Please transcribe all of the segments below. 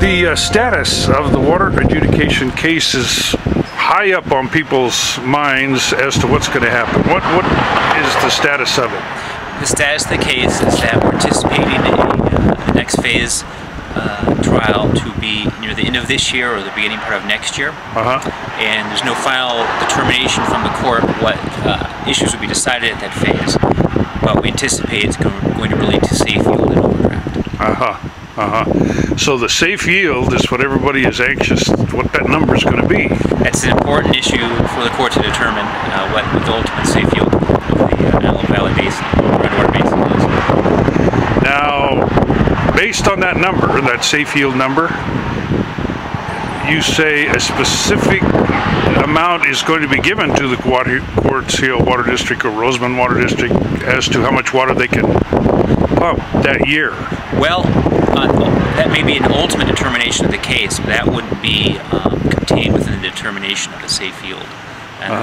The status of the water adjudication case is high up on people's minds as to what's going to happen. What is the status of it? The status of the case is that we're anticipating the next phase trial to be near the end of this year or the beginning part of next year. And there's no final determination from the court what issues will be decided at that phase. But we anticipate it's going to relate to safe yield and overdraft. So the safe yield is what everybody is anxious, what that number is going to be. That's an important issue for the court to determine what the ultimate safe yield of the Antelope Valley Basin, Redwater Basin is. Now, based on that number, that safe yield number, you say a specific amount is going to be given to the Quartz Hill Water District or Rosamond Water District as to how much water they can pump that year. Well, that may be an ultimate determination of the case, but that wouldn't be contained within the determination of the safe yield.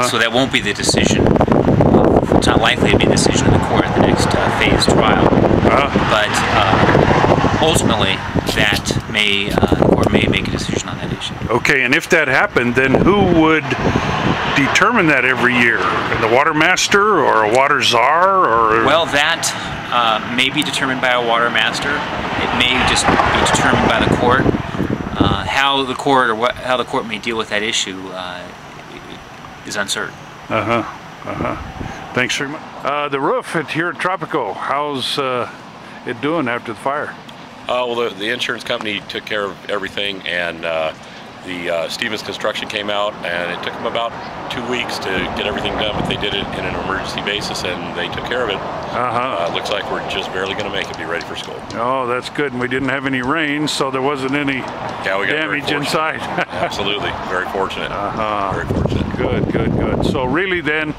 So that won't be the decision. It's not likely to be the decision of the court at the next phase trial. But ultimately, the court may make a decision on that issue. Okay, and if that happened, then who would determine that every year? The water master or a water czar? Or well, that may be determined by a water master. It may just be determined by the court. How the court may deal with that issue is uncertain. Thanks very much. The roof here at Tropico, how's it doing after the fire? Well, the insurance company took care of everything, and the Stevens Construction came out, and it took them about 2 weeks to get everything done, but they did it in an emergency basis, and they took care of it. Looks like we're just barely going to make it be ready for school. Oh, that's good. And we didn't have any rain, so there wasn't any damage inside. Absolutely. Very fortunate. Very fortunate. Good. So really then,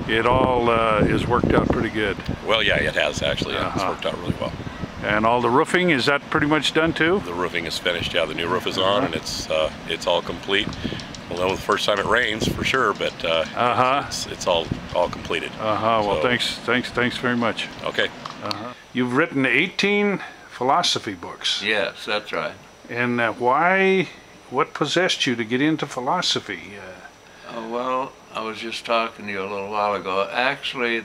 it all is worked out pretty good. Well, yeah, it has actually. It's worked out really well. And all the roofing, is that pretty much done too? The roofing is finished. Yeah, the new roof is on, and it's all complete. We'll know the first time it rains for sure, but it's all completed. Well, thanks very much. Okay. You've written 18 philosophy books. Yes, that's right. And what possessed you to get into philosophy? Well, I was just talking to you a little while ago. Actually,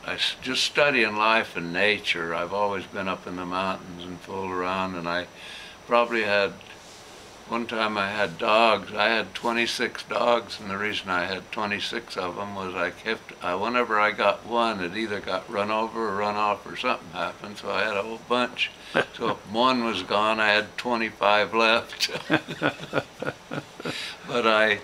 I just studying life and nature. I've always been up in the mountains and fooled around, and I probably one time I had dogs. I had 26 dogs, and the reason I had 26 of them was whenever I got one, it either got run over or run off or something happened, so I had a whole bunch. So if one was gone, I had 25 left. But I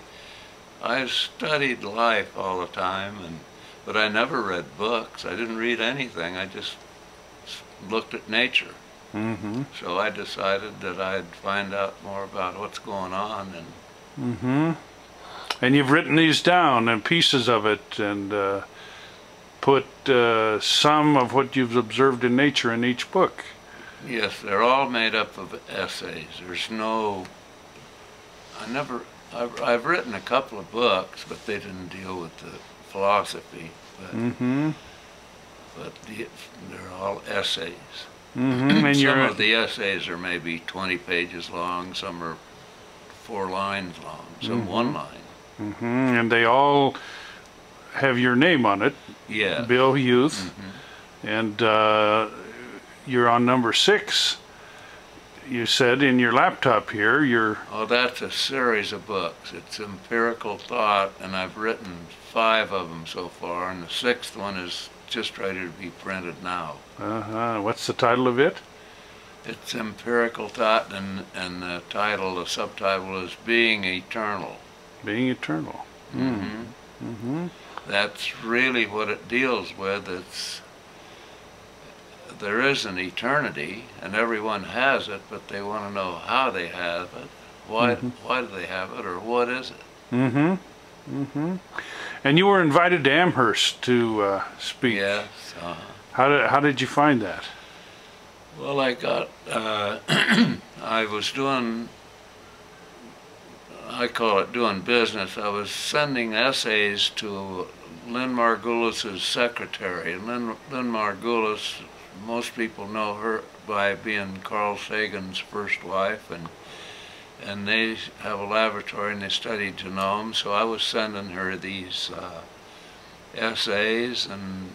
studied life all the time, but I never read books. I didn't read anything. I just looked at nature. So I decided that I'd find out more about what's going on. And you've written these down and pieces of it, and put some of what you've observed in nature in each book. Yes, they're all made up of essays. There's no... I've written a couple of books, but they didn't deal with the philosophy. But they're all essays. And some of the essays are maybe 20 pages long, some are 4 lines long, some 1 line. And they all have your name on it. Yeah. Bill Huth. And you're on number 6. You said in your laptop here, Oh, that's a series of books. It's empirical thought, and I've written 5 of them so far, and the 6th one is just ready to be printed now. What's the title of it? It's empirical thought, and the subtitle is Being Eternal. Being Eternal. That's really what it deals with. There is an eternity, and everyone has it, but they want to know how they have it, why do they have it, or what is it. And you were invited to Amherst to speak. Yes. How did you find that? Well, I was doing, I call it doing business. I was sending essays to Lynn Margulis's secretary. And Lynn Margulis, most people know her, by being Carl Sagan's first wife, and they have a laboratory and they study genome. So I was sending her these essays, and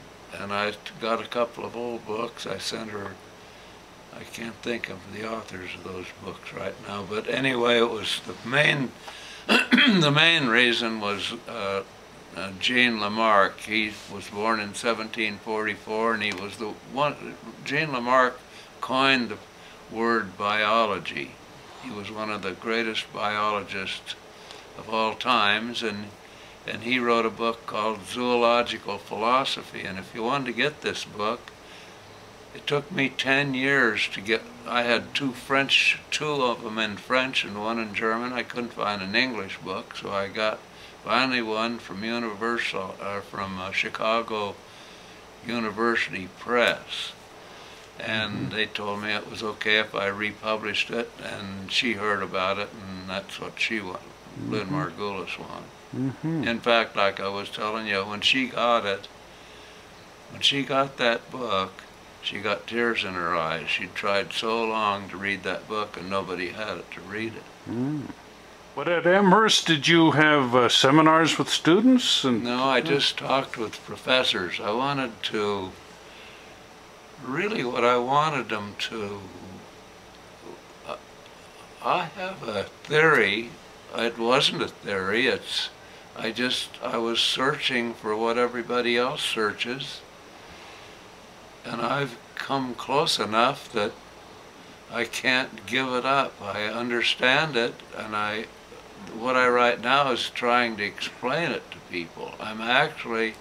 I got a couple of old books. I sent her. I can't think of the authors of those books right now, but anyway, it was the main. The main reason was Jean Lamarck. He was born in 1744, and he was the one. Jean Lamarck coined the word biology. He was one of the greatest biologists of all times, and he wrote a book called Zoological Philosophy. And if you wanted to get this book, it took me 10 years to get. I had two of them in French and one in German. I couldn't find an English book, so I got finally one from Chicago University Press. And they told me it was okay if I republished it, and she heard about it, and that's what she wanted. Lynn Margulis wanted. In fact, like I was telling you, when she got that book, she got tears in her eyes. She'd tried so long to read that book, and nobody had it to read it. But at Amherst, did you have seminars with students? No, I just talked with professors. I wanted to, really what I wanted them to, I have a theory. It wasn't a theory, I was searching for what everybody else searches. And I've come close enough that I can't give it up. I understand it, and what I write now is trying to explain it to people. I'm actually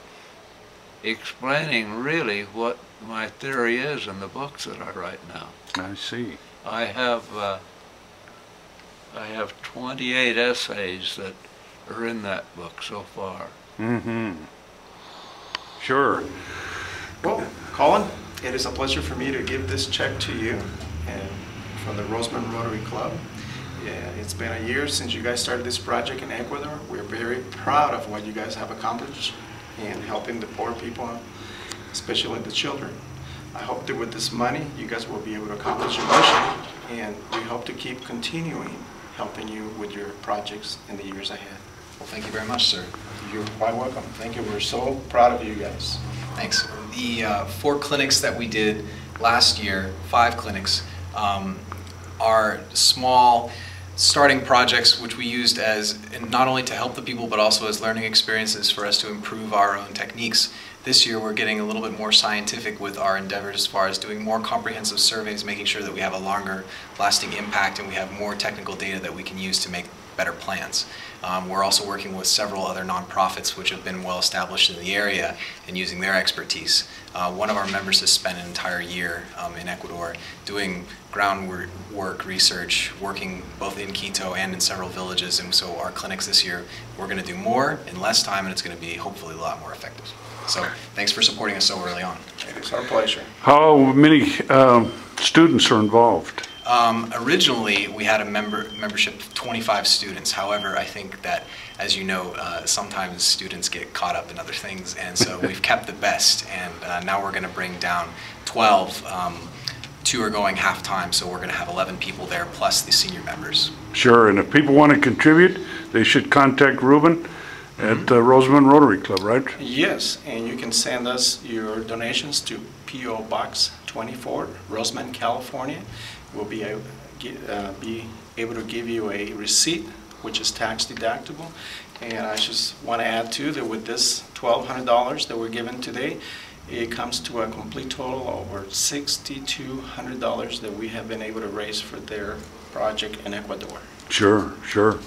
explaining really what my theory is in the books that I write now. I see. I have 28 essays that are in that book so far. Sure. Well, Colin, it is a pleasure for me to give this check to you and from the Rosamond Rotary Club. Yeah, it's been a year since you guys started this project in Ecuador. We're very proud of what you guys have accomplished in helping the poor people, especially the children. I hope that with this money, you guys will be able to accomplish your mission, and we hope to keep continuing helping you with your projects in the years ahead. Well, thank you very much, sir. You're quite welcome. Thank you. We're so proud of you guys. Thanks. The 4 clinics that we did last year, 5 clinics, are small starting projects which we used as not only to help the people but also as learning experiences for us to improve our own techniques. This year we're getting a little bit more scientific with our endeavors as far as doing more comprehensive surveys, making sure that we have a longer lasting impact and we have more technical data that we can use to make better plans. We're also working with several other nonprofits which have been well established in the area and using their expertise. One of our members has spent an entire year in Ecuador doing groundwork research, working both in Quito and in several villages, and so our clinics this year, we're going to do more in less time, and it's going to be hopefully a lot more effective. So thanks for supporting us so early on. It's our pleasure. How many students are involved? Originally, we had a membership of 25 students. However, I think that, as you know, sometimes students get caught up in other things, and so we've kept the best, and now we're going to bring down 12. 2 are going half-time, so we're going to have 11 people there, plus the senior members. Sure, and if people want to contribute, they should contact Ruben at Rosamond Rotary Club, right? Yes, and you can send us your donations to P.O. Box 24, Rosamond, California. We'll be able to give you a receipt, which is tax deductible. And I just want to add too that with this $1,200 that we're given today, it comes to a complete total of over $6,200 that we have been able to raise for their project in Ecuador. Sure, sure.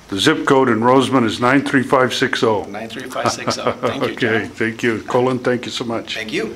The zip code in Rosamond is 93560. 93560. Thank you, Okay, John. thank you. Colin, thank you so much. Thank you.